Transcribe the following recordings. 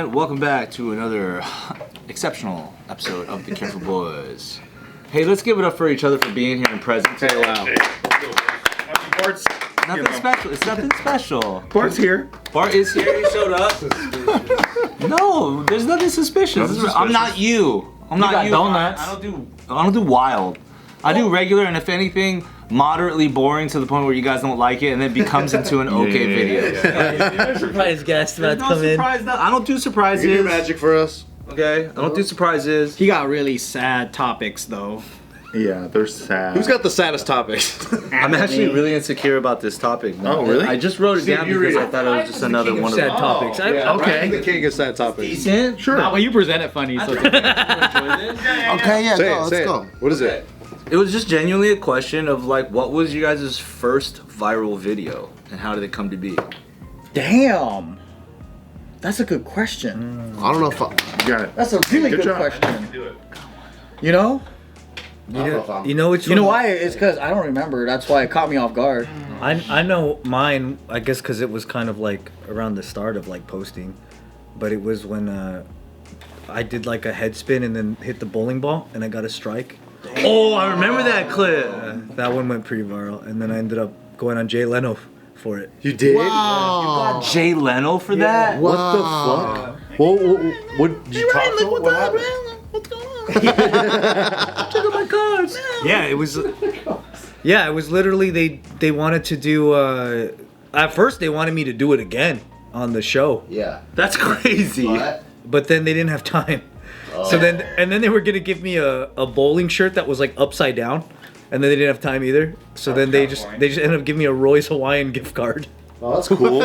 And welcome back to another exceptional episode of the Careful Boys. Hey, let's give it up for each other for being here and present. Hey, wow. Bart's nothing special. It's nothing special. Bart's here. Bart is here. He showed up. No, there's nothing suspicious. I'm not you. I'm not you. Donuts. I don't do wild. I do regular, and if anything, moderately boring to the point where you guys don't like it, and then it becomes into an okay video. Surprise guest about to come in. I don't do surprises. You do magic for us. Okay, I don't do surprises. He got really sad topics though. Yeah, they're sad. Who's got the saddest topics? I'm actually really insecure about this topic. Oh, really? I just wrote it down because I thought it was just another one of sad the topics. Okay. The king of sad topics. decent. Sure. Well, you present it funny, so Okay, yeah, let's go. What is it? It was just genuinely a question of like, what was you guys' first viral video, and how did it come to be? damn. That's a good question. I don't know if I... You got it. That's a really good job. question. Do it. You know? You know which You know one? why? It's because I don't remember. That's why it caught me off guard. I know mine. I guess because it was kind of like around the start of like posting, but it was when I did like a head spin and then hit the bowling ball and I got a strike. Oh, I remember that clip. That one went pretty viral, and then I ended up going on Jay Leno for it. You did? Wow. Jay Leno for that? What the fuck? Well, what did you talk to him? What happened? What's going on? Check out my cards. Yeah, it was. Yeah, it was literally they wanted to do. At first, they wanted me to do it again on the show. Yeah. That's crazy. What? But then they didn't have time. So then they were gonna give me a bowling shirt that was like upside down, and then they didn't have time either. So then they just ended up giving me a Roy's Hawaiian gift card. Oh, that's cool.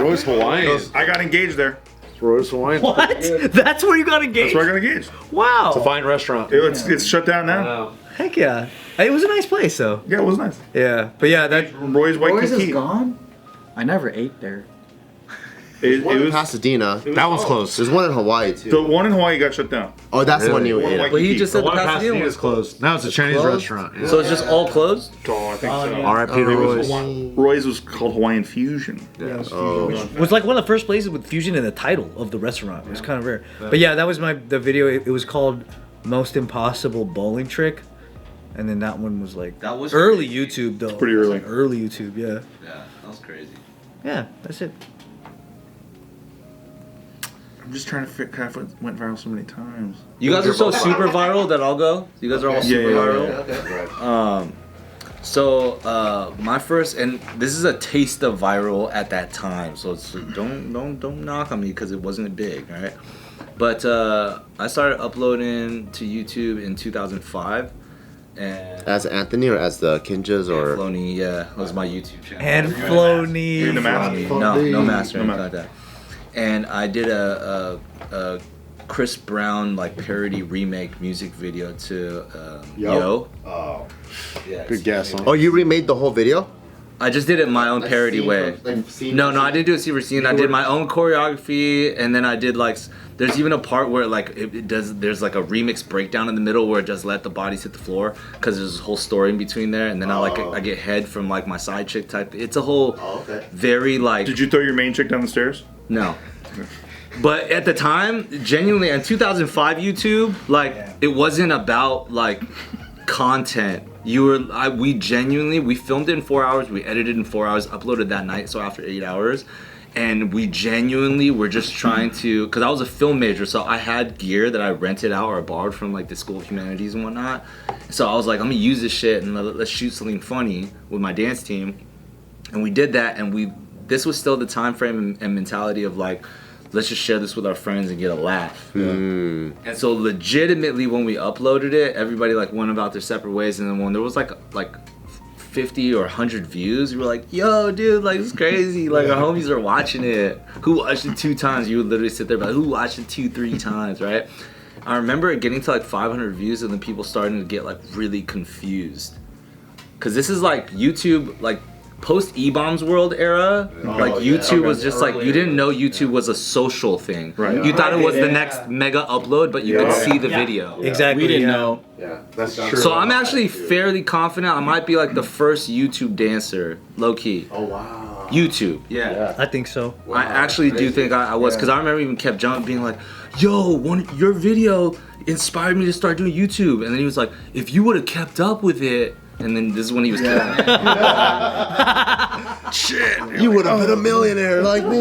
Roy's Hawaiian. I got engaged there. Roy's Hawaiian. What? That's where you got engaged? That's where I got engaged. Wow. It's a fine restaurant. It's shut down now. Heck yeah. It was a nice place though. Yeah, it was nice. Yeah. But yeah, that Roy's White Roy's is Cookie. gone? I never ate there. It One in was Pasadena. That was close. There's one in Hawaii too. the one in Hawaii got shut down. Oh, that's the one you One ate. White But he Cookie. just said the Pasadena was closed. Now it's a Chinese closed? restaurant. Yeah. So it's just all closed? Oh, I think so. R.I.P. to Roy's. Roy's was called Hawaiian Fusion. it was like one of the first places with fusion in the title of the restaurant. It was kind of rare. But yeah, that was the video. It was called Most Impossible Bowling Trick. And then that one was like That was early crazy. YouTube though. Pretty early. Like early YouTube, yeah. Yeah, that was crazy. Yeah, that's it. I'm just trying to figure out if it went viral so many times. You guys are so super viral that I'll go. You guys are all super viral. So my first, and this is a taste of viral at that time, so it's, don't knock on me because it wasn't big, right? But I started uploading to YouTube in 2005, and As Anthony or as the Kinjas or... Floney, yeah, that was my YouTube channel. And Floney. You're the master. No master, No anything like that. And I did a Chris Brown like parody remake music video to Yo. Oh. Yeah, Good guess, huh? Oh, you remade the whole video? I just did it my own parody way. No, I didn't do a scene for scene. I did my own choreography, and then I did like. There's even a part where like it does. There's like a remix breakdown in the middle where it does let the bodies hit the floor because there's this whole story in between there, and then I get head from like my side chick type. It's a whole very like. Did you throw your main chick down the stairs? No. But at the time, genuinely, in 2005 YouTube, like it wasn't about like content. We filmed it in 4 hours, we edited in 4 hours, uploaded that night, so after 8 hours. And we genuinely were just trying to, because I was a film major, so I had gear that I rented out or borrowed from like the School of Humanities and whatnot. So I was like, I'm gonna use this shit and let's shoot something funny with my dance team. And we did that, and this was still the time frame and mentality of like, let's just share this with our friends and get a laugh. And so legitimately when we uploaded it, everybody like went about their separate ways, and then when there was like 50 or 100 views, we were like, yo dude, like it's crazy, like our homies are watching it. Who watched it 2 times? You would literally sit there like, who watched it 2-3 times, right? I remember it getting to like 500 views and then people starting to get like really confused, because this is like YouTube, like post E-Bombs World era, like YouTube was just like, you didn't know YouTube was a social thing. Right. You thought it was the next mega upload, but you could see the video. Exactly. We didn't know. Yeah, that's true. So I'm actually fairly confident I might be like the first YouTube dancer, low key. Oh, wow. YouTube. Yeah. I think so. I actually do think I was, because I remember even kept jumping, being like, yo, your video inspired me to start doing YouTube. And then he was like, if you would have kept up with it, and then this is when he was killing it. Shit, you would have been a millionaire like me.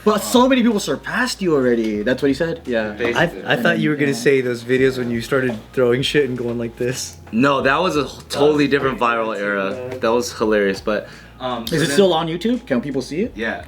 But so many people surpassed you already. That's what he said? Yeah. I thought you were gonna say those videos when you started throwing shit and going like this. No, that was a totally different viral era. That was hilarious, but... Is it still on YouTube? Can people see it? Yeah.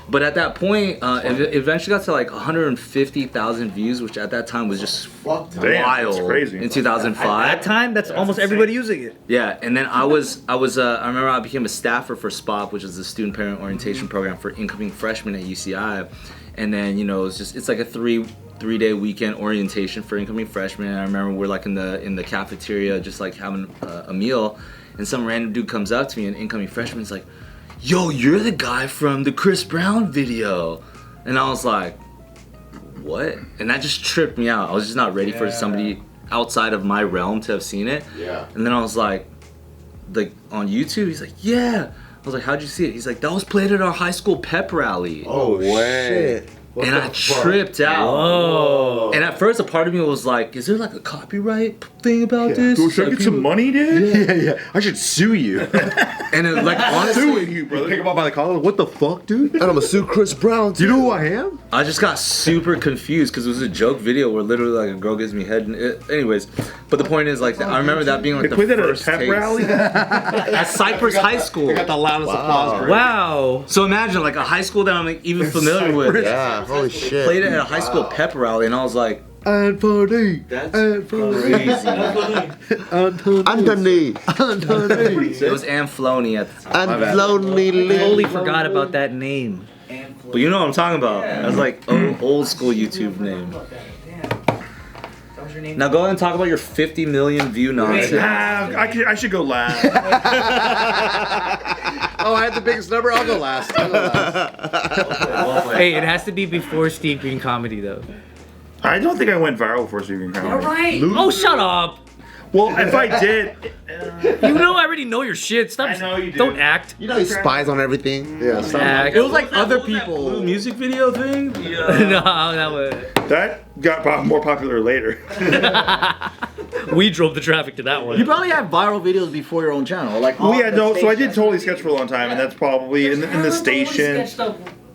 But at that point, it eventually got to like 150,000 views, which at that time was just wild. That's crazy. In 2005. At that time, that's almost everybody using it. Yeah, and then I remember I became a staffer for SPOP, which is the student parent orientation program for incoming freshmen at UCI. And then, you know, it's like a three-day weekend orientation for incoming freshmen. And I remember we're like in the cafeteria just like having a meal, and some random dude comes up to me, an incoming freshman's like, yo, you're the guy from the Chris Brown video. And I was like, what? And that just tripped me out. I was just not ready for somebody outside of my realm to have seen it. Yeah. And then I was like on YouTube, he's like, yeah. I was like, how'd you see it? He's like, that was played at our high school pep rally. Oh, way. And I tripped out. Whoa. And at first, a part of me was like, is there like a copyright thing about this? Should I Like, get some money, dude? Yeah. I should sue you. And it, like, honestly, Suing you, brother. Pick him up by the collar. What the fuck, dude? And I'm gonna sue Chris Brown. Do you know who I am? I just got super confused because it was a joke video where literally like a girl gives me head. And anyways, but the point is like, I remember that being like They the played that at a first pep taste. rally? At Cypress High School. Got the loudest applause. Wow. So imagine like a high school that I'm like even familiar with. Yeah. Holy shit. Played it at a high school pep rally, and I was like, Anthony. that's Anthony. crazy. Anthony. It was Anfloney at the time. I totally forgot about that name. But you know what I'm talking about. That's like old school YouTube name. Now go ahead and talk about your 50 million view nonsense. I should go last. Oh, I had the biggest number. I'll go last. Hey, it has to be before Steve Green comedy though. I don't think I went viral for Stephen Comedy. Oh, shut up. Well, if I did, You know I already know your shit. Stop. I know you do. Don't act. You know he spies on everything. Yeah. Act. It was like other people. Music video thing? No, that was. that got more popular later. We drove the traffic to that You one. probably have viral videos before your own channel. Like Well, yeah, no. So I did Totally Sketch for a long time, and that's probably in the station.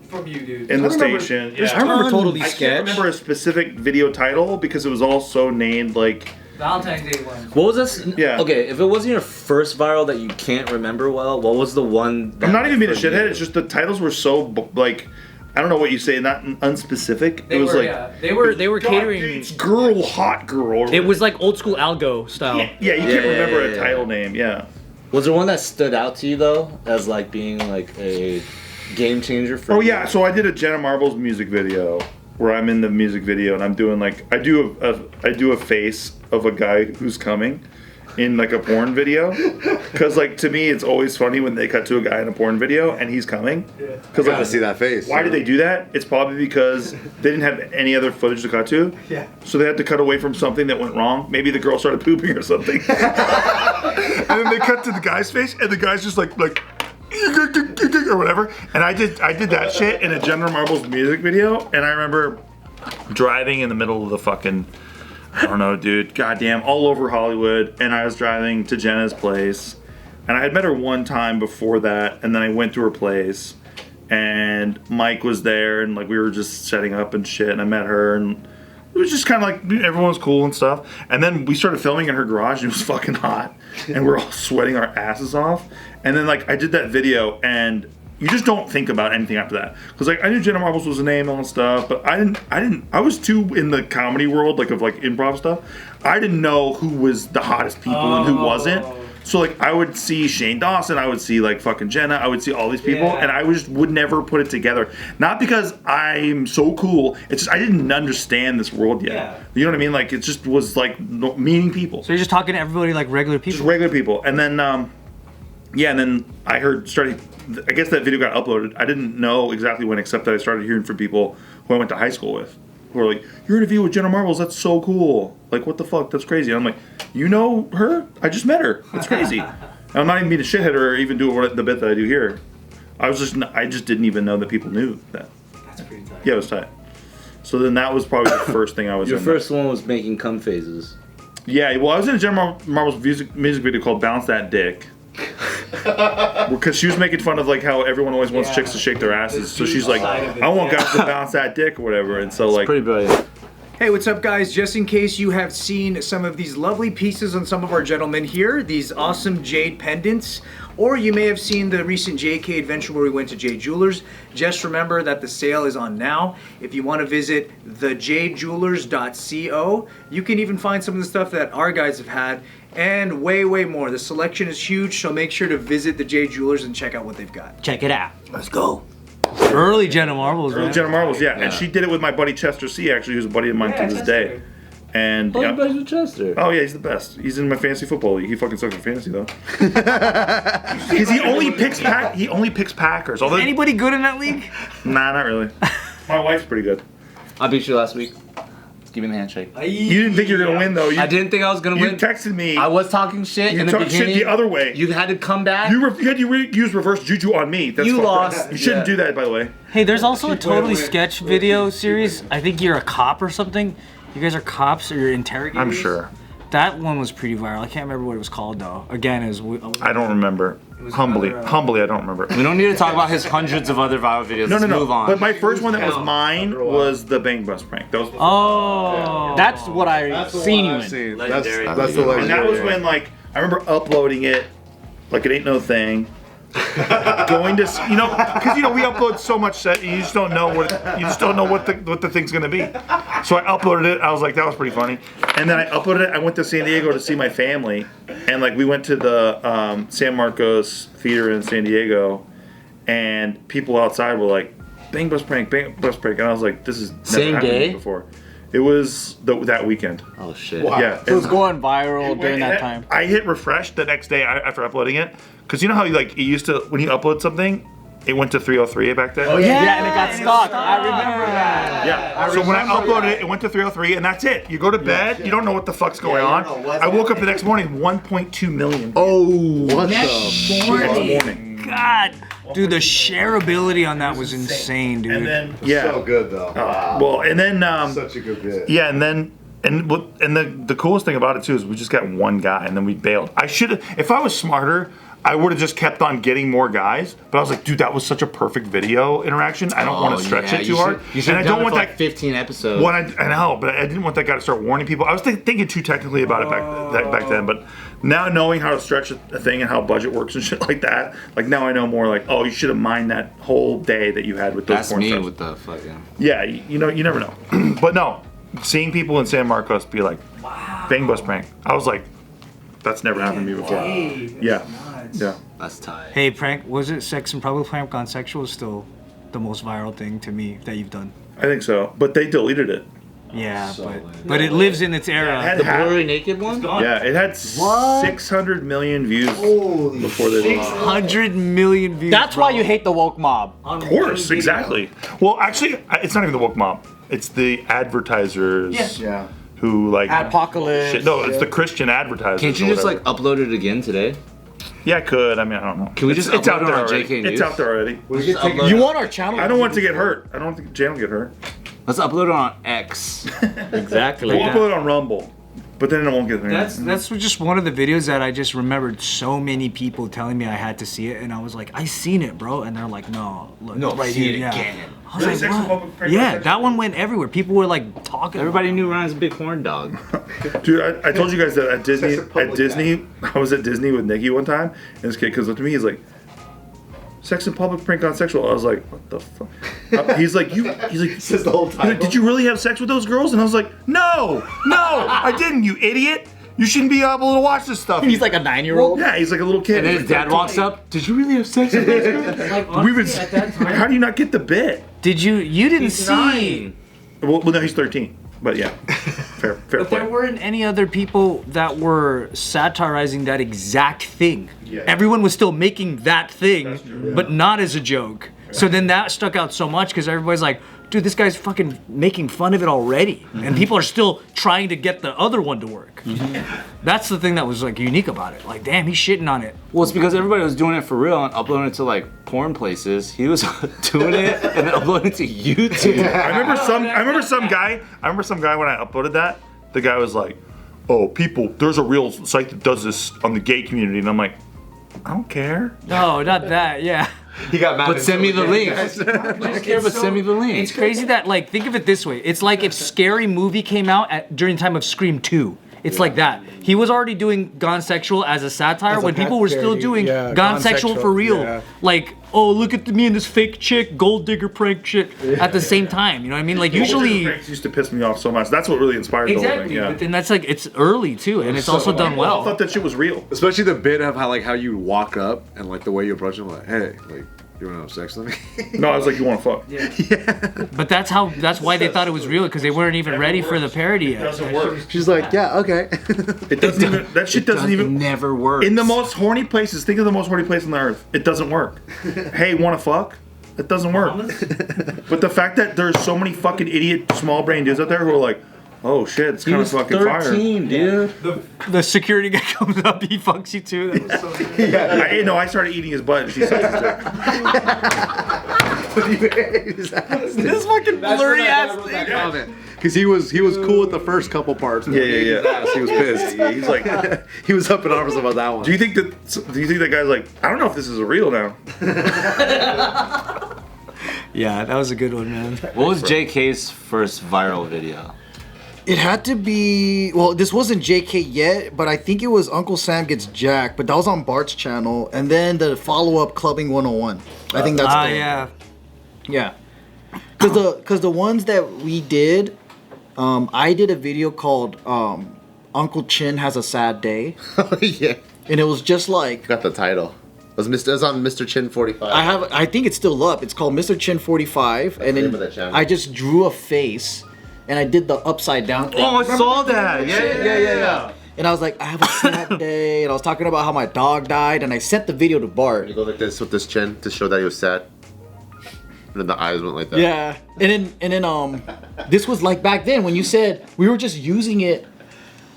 From you, dude. In the remember- station. I Yeah. remember Totally I can't Sketch. remember a specific video title because it was all so named like. Valentine's Day one. What was this? Yeah. Okay, if it wasn't your first viral that you can't remember well, what was the one? That I'm not even being a for you? shithead. It's just the titles were so like. I don't know what you say, not unspecific. They It was were, like yeah. They were God, catering. it's girl, hot girl. It was like old school Algo style. Yeah, you can't Yeah, remember yeah, a yeah. title name. Yeah. Was there one that stood out to you though, as like being like a game changer for? Oh you? yeah, so I did a Jenna Marbles music video where I'm in the music video and I'm doing like I do a face of a guy who's coming in like a porn video because like to me it's always funny when they cut to a guy in a porn video and he's coming because Got to see that face. why did they do that? It's probably because they didn't have any other footage to cut to. Yeah. So they had to cut away from something that went wrong. Maybe the girl started pooping or something. And then they cut to the guy's face and the guy's just like or whatever. And I did that shit in a Jenna Marbles music video and I remember driving in the middle of the fucking I don't know, dude. Goddamn, all over Hollywood. And I was driving to Jenna's place. And I had met her one time before that. And then I went to her place. And Mike was there. And like we were just setting up and shit. And I met her. And it was just kind of like everyone was cool and stuff. And then we started filming in her garage. And it was fucking hot. And we're all sweating our asses off. And then like I did that video. And you just don't think about anything after that, because like I knew Jenna Marbles was a name and all that stuff, but I didn't. I was too in the comedy world, like of like improv stuff. I didn't know who was the hottest people and who wasn't. So like I would see Shane Dawson, I would see like fucking Jenna, I would see all these people, and I would never put it together. Not because I'm so cool. It's just I didn't understand this world yet. Yeah. You know what I mean? Like it just was like meeting people. So you're just talking to everybody like regular Just people. regular people. And then, yeah, and then I I guess that video got uploaded. I didn't know exactly when, except that I started hearing from people who I went to high school with. Who were like, you're in a video with Jenna Marbles, that's so cool. Like, what the fuck, that's crazy. And I'm like, you know her? I just met her. That's crazy. And I'm not even being a shithead or even doing the bit that I do here. I just didn't even know that people knew that. That's pretty tight. Yeah, it was tight. So then that was probably the first thing I was Your in. first one was making cum phases. Yeah, well, I was in a Jenna Marbles music video called "Bounce That Dick," because she was making fun of like how everyone always wants chicks to shake their asses. So she's like, "I want guys to bounce that dick or whatever." And so like, Pretty brilliant. Hey, what's up, guys? Just in case you have seen some of these lovely pieces on some of our gentlemen here, these awesome jade pendants, or you may have seen the recent JK adventure where we went to Jade Jewelers, just remember that the sale is on now. If you want to visit thejadejewelers.co, you can even find some of the stuff that our guys have had, and way, way more. The selection is huge, so make sure to visit the Jade Jewelers and check out what they've got. Check it out. Let's go. Early Jenna Marbles, man. Jenna Marbles, yeah. And she did it with my buddy Chester C, actually, who's a buddy of mine to this day. And Oh, you buddies with Chester. oh yeah, he's the best. He's in my fantasy football league. He fucking sucks at fantasy though. Because he only picks Packers. Although, Anybody good in that league? nah, not really. My wife's pretty good. I beat you last week. Give me the handshake. You didn't think you were gonna win though. I didn't think I was gonna You win. texted me. I was talking shit You in the talked shit beginning. the other way. You had to come back. You had to use reverse juju on me. That's You fucked up. lost. You shouldn't Yeah. do that, by the way. Hey, there's also a totally sketch video series. I think you're a cop or something. You guys are cops or you're interrogators. I'm sure. That one was pretty viral. I can't remember what it was called though. Again, it was. I don't remember. Humbly, I don't remember. We don't need to talk about his hundreds of other viral videos. No, Let's no. move on. But my first one that was mine was the Bang Bus prank. That was. Oh. That's what I That's the seen one you I've in. seen. Legendary. That's the And legendary. that was when like I remember uploading it, like it ain't no thing. Going to because we upload so much set, you just don't know what the thing's gonna be. So I uploaded it. I was like, that was pretty funny. And then I uploaded it. I went to San Diego to see my family, and like we went to the San Marcos Theater in San Diego, and people outside were like, "Bang Bus prank, Bang Bus prank," and I was like, "This is never Same happened to me day? before." It was that weekend. Oh shit. Wow. Yeah. So it's going viral during that time. I hit refresh the next day after uploading it, because you know how it used to when you upload something, it went to 303 back then. Oh yeah, and it got stuck. I remember that. Yeah. So when I uploaded it, it went to 303, and that's it. You go to bed, you don't know what the fuck's going on. I woke up the next morning, 1.2 million. Oh, what the? Next morning. God, dude, the shareability on that was insane, dude. And then So good though. Wow. well, and then Such a good bit. yeah, and then. And the coolest thing about it too is we just got one guy and then we bailed. I should have, if I was smarter, I would have just kept on getting more guys. But I was like, dude, that was such a perfect video interaction. I don't want to stretch it too hard. You should and I have don't done it want for that. like 15 episodes. What I know, but I didn't want that guy to start warning people. I was thinking too technically about it back then. But now knowing how to stretch a thing and how budget works and shit like that, like now I know more. Like, oh, you should have mined that whole day that you had with those That's porn me stars. with the fucking. Yeah, you never know. But no, seeing people in San Marcos be like, Bang Bus prank. I was like, that's never happened to me before. Yeah. Yeah. That's tight. Hey, prank, was it Sex and Public Prank Gone Sexual is still the most viral thing to me that you've done? I think so. But they deleted it. Yeah, but it lives in its era. It The had, blurry naked one? yeah, it had 600 million views before they deleted it. 100 million views. That's why you hate the woke mob. Of course, exactly. Well, actually, it's not even the woke mob. It's the advertisers Yeah. who like Apocalypse. shit. No, it's the Christian advertisers. Can't you or just whatever. like upload it again today? Yeah, I could. I mean, I don't know. Can we just It's out upload it there on already. JK News? It's out there already. Just upload You it. want our channel? I don't want it to get hurt. I don't want the channel to get hurt. Let's upload it on X. exactly. We'll upload it on Rumble, but then it won't get there. That's just one of the videos that I just remembered so many people telling me I had to see it, and I was like, I seen it, bro, and they're like, no, look, No, right see here, it yeah. again. I was Really? like, Sex and what? Public Prank Yeah, Gone that one went everywhere. People were like talking. Everybody knew Ryan's a big horn dog. Dude, I told you guys that at Disney, I was at Disney with Nikki one time, and this kid comes up to me, he's like, "Sex and Public Prank Gone Sexual." I was like, "What the fuck?" He's like, Says the whole he's like, "Did you really have sex with those girls?" And I was like, "No, I didn't, you idiot. You shouldn't be able to watch this stuff." He's like a 9-year-old. Yeah, he's like a little kid. And then He's his like, dad walks up. Did you really have sex with those girls? Like, We've honestly, been, at that time, how do you not get the bit? Did you didn't see? Well, no, he's 13. But yeah, fair But play. there weren't any other people that were satirizing that exact thing. Yeah. Everyone was still making that thing, but not as a joke. So then that stuck out so much because everybody's like, dude, this guy's fucking making fun of it already, and people are still trying to get the other one to work. That's the thing that was like unique about it. Like, damn, he's shitting on it. Well, it's because everybody was doing it for real and uploading it to like porn places. He was doing it and then uploading it to YouTube. I remember some guy when I uploaded that, the guy was like, "Oh, people, there's a real site that does this on the gay community," and I'm like, I don't care. No, not that. Yeah. He got mad. But send me the link. I don't care, but send me the link. It's crazy that, like, think of it this way. It's like if Scary Movie came out during the time of Scream 2. It's like that. He was already doing Gone Sexual as a satire when people were still doing Gone Sexual for real. Yeah. Like, oh, look at me and this fake chick, gold digger prank shit at the same time. You know what I mean? Like, usually... Pranks used to piss me off so much. That's what really inspired the whole thing. Exactly. But then that's like, it's early too, and it's also done well. I thought that shit was real. Especially the bit of how you walk up and like the way you approach him, like, hey, like, you wanna have sex with me? No, I was like, you wanna fuck? Yeah. But that's why they thought it was real, because they weren't even ready for the parody yet. It doesn't work. She's like, yeah, okay. It doesn't even, that shit doesn't even never work. In the most horny places, think of the most horny place on the earth. It doesn't work. Hey, wanna fuck? It doesn't work. But the fact that there's so many fucking idiot small brain dudes out there who are like, oh shit, it's kind of fucking 13, fire. dude. The security guy comes up, he fucks you too. That was so good. I started eating his butt and she sucked his dick. This fucking blurry ass thing. Because he was cool with the first couple parts. Yeah. He was pissed. He's like, he was up in arms about that one. do you think that guy's like, I don't know if this is a real now? Yeah, that was a good one, man. What was JK's first viral video? It had to be, well, this wasn't JK yet, but I think it was Uncle Sam Gets Jacked, but that was on Bart's channel, and then the follow-up Clubbing 101. I think that's yeah. Yeah. Because the ones that we did, I did a video called Uncle Chin Has a Sad Day, Oh, yeah. and it was just like, Got the title. It was on Mr. Chin 45. I think it's still up. It's called Mr. Chin 45, and the name of then that channel. I just drew a face, and I did the upside down thing. Oh, I saw that. Yeah. And I was like, I have a sad day, and I was talking about how my dog died, and I sent the video to Bart. You go like this with this chin to show that he was sad. And then the eyes went like that. Yeah, and then this was like back then when you said we were just using it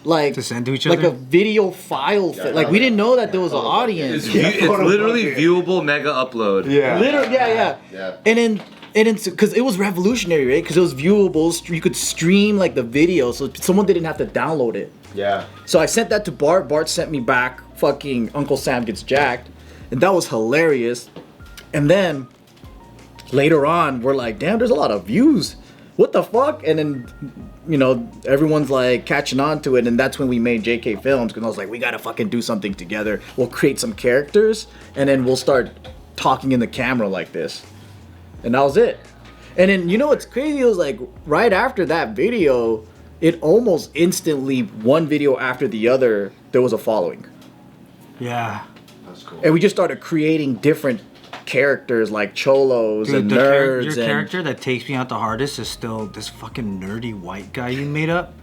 like To send to each like other? a video file. Like we didn't know that there was an audience. It's literally viewable mega upload. Literally, yeah. And then because it was revolutionary, right? Because it was viewable. You could stream like the video, so someone didn't have to download it. Yeah. So I sent that to Bart. Bart sent me back fucking Uncle Sam Gets Jacked, and that was hilarious. And then later on, we're like, damn, there's a lot of views. What the fuck? And then, everyone's like catching on to it, and that's when we made JK Films, because I was like, we gotta fucking do something together. We'll create some characters, and then we'll start talking in the camera like this. And that was it. And then, what's crazy? It was like, right after that video, it almost instantly, one video after the other, there was a following. Yeah. That's cool. And we just started creating different characters like cholos Dude, and your nerds. character that takes me out the hardest is still this fucking nerdy white guy you made up.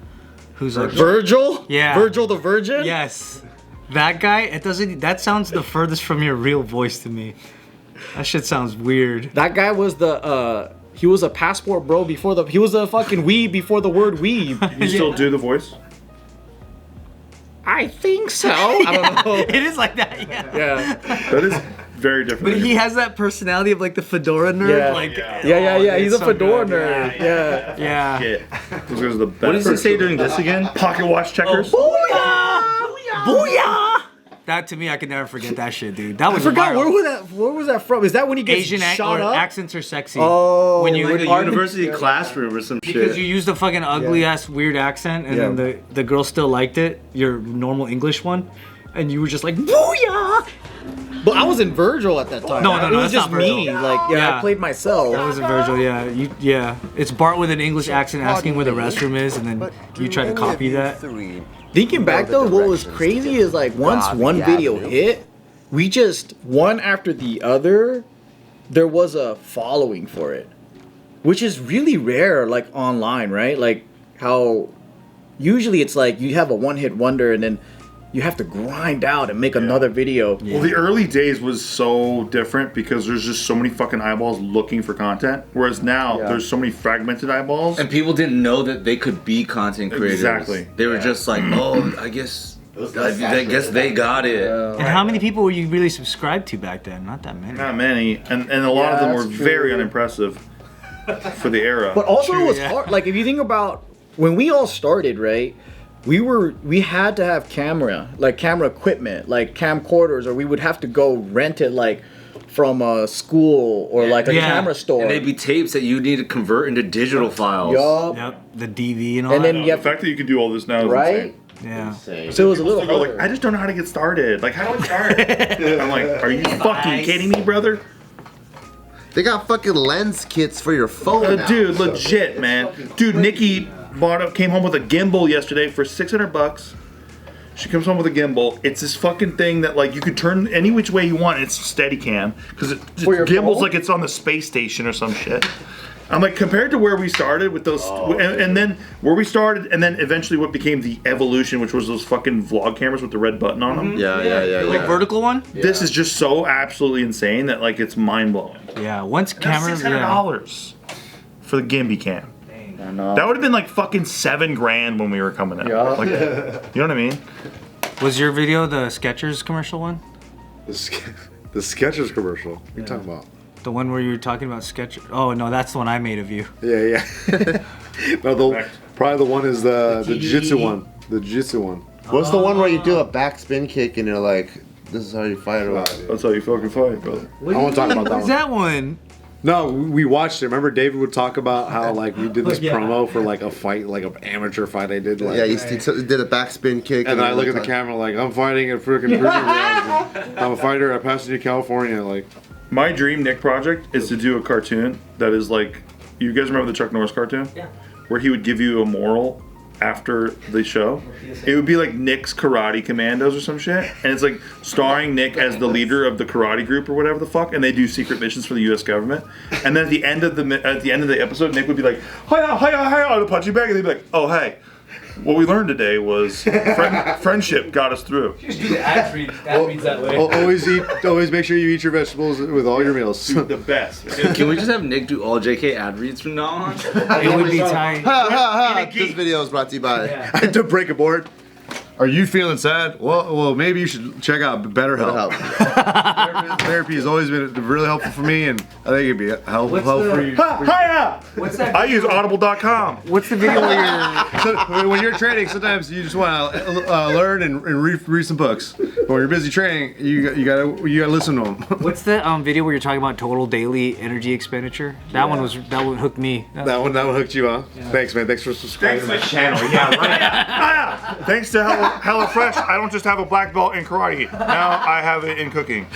Who's like Virgil? Yeah. Virgil the Virgin? Yes. That guy, that sounds the furthest from your real voice to me. That shit sounds weird. That guy was he was a passport bro he was a fucking weeb before the word weeb. You still do the voice? I think so. I don't know. It is like that, yeah. Yeah. That is very different. But he has that personality of like the fedora nerd. Yeah. Like, Yeah. He's a so fedora good. nerd. Yeah. Yeah. Yeah. Those guys are the best. What does he say during this again? Pocket watch checkers. Booyah! That to me, I could never forget that shit, dude. That I was forgot viral. where was that from? Is that when he gets Asian shot up? accents are sexy. Oh, when you Like a university classroom or some because shit. you used a fucking ugly ass weird accent, and then the girl still liked it, your normal English one, and you were just like booyah. But I was in Virgil at that time. No, it was that's just not me. Virgil. Like, Yeah. I played myself. That was a Virgil, yeah. It's Bart with an English accent asking where the restroom is, and then you try to copy that. Thinking back though, what was crazy is like once one video hit, we just one after the other, there was a following for it, which is really rare. Like online, right? Like how usually it's like you have a one-hit wonder and then you have to grind out and make another video. Well, the early days was so different because there's just so many fucking eyeballs looking for content. Whereas now there's so many fragmented eyeballs. And people didn't know that they could be content creators. Exactly. They were just like, oh, I guess they got it. And how many people were you really subscribed to back then? Not that many. Not many, and a lot of them were very unimpressive for the era. But also it was hard. Like if you think about when we all started, right? We had to have camera equipment, like camcorders, or we would have to go rent it like from a school or like a camera store. And they'd be tapes that you need to convert into digital files. Yep. The DV and all And that. then the fact that you can do all this now is right? insane. Yeah. So it was a little harder. Like, I just don't know how to get started. Like, how do I start? I'm like, are you fucking kidding me, brother? They got fucking lens kits for your phone now. Dude, legit, man. Dude, Nikki came home with a gimbal yesterday for $600. She comes home with a gimbal. It's this fucking thing that like you could turn any which way you want. It's Steadicam because gimbal's like it's on the space station or some shit. I'm like, compared to where we started with those, and then where we started, and then eventually what became the evolution, which was those fucking vlog cameras with the red button on them. Yeah. Like vertical one? This is just so absolutely insane that like it's mind blowing. Yeah. Once cameras. $600 for the Gimby cam. That would have been like fucking $7,000 when we were coming out. Like, you know what I mean? Was your video the Skechers commercial one? The Skechers commercial. What are you talking about? The one where you were talking about Skechers? Oh no, that's the one I made of you. Yeah. No, probably the one is the Jiu-Jitsu one. The Jiu-Jitsu one. What's the one where you do a back spin kick and you're like, this is how you fight or what? That's how you fucking fight, brother. I won't talk about that What's one. that one? No, we watched it. Remember David would talk about how like we did this promo for like a fight, like an amateur fight they did. Like, Yeah, he did a back spin kick. and then I look at the camera like, I'm fighting at freaking Proving Grounds. I'm a fighter at Pasadena, California. Like, My dream Nick project is to do a cartoon that is like, you guys remember the Chuck Norris cartoon? Yeah. Where he would give you a moral after the show. It would be like Nick's Karate Commandos or some shit, and it's like starring Nick as the leader of the karate group or whatever the fuck, and they do secret missions for the U.S. government. And then at the end of the episode, Nick would be like, "Hiya, hiya, hiya," on a punching bag, and they'd be like, "Oh hey, what we learned today was friendship got us through." Just do the ad reads that way. always make sure you eat your vegetables with all your meals. Dude, the best. Can we just have Nick do all JK ad reads from now on? It would be tight. This video is brought to you by. To break a board. Are you feeling sad? Well, maybe you should check out BetterHelp. Therapy has always been really helpful for me, and I think it'd be helpful for you. Hiya! What's that? I use Audible.com. What's the video where you're? So, when you're training, sometimes you just want to learn and read some books. But when you're busy training, you gotta listen to them. What's the video where you're talking about total daily energy expenditure? That one hooked me. That one hooked you, huh? Yeah. Thanks, man. Thanks for subscribing to my channel. Thanks to HelloFresh, I don't just have a black belt in karate. Now I have it in cooking.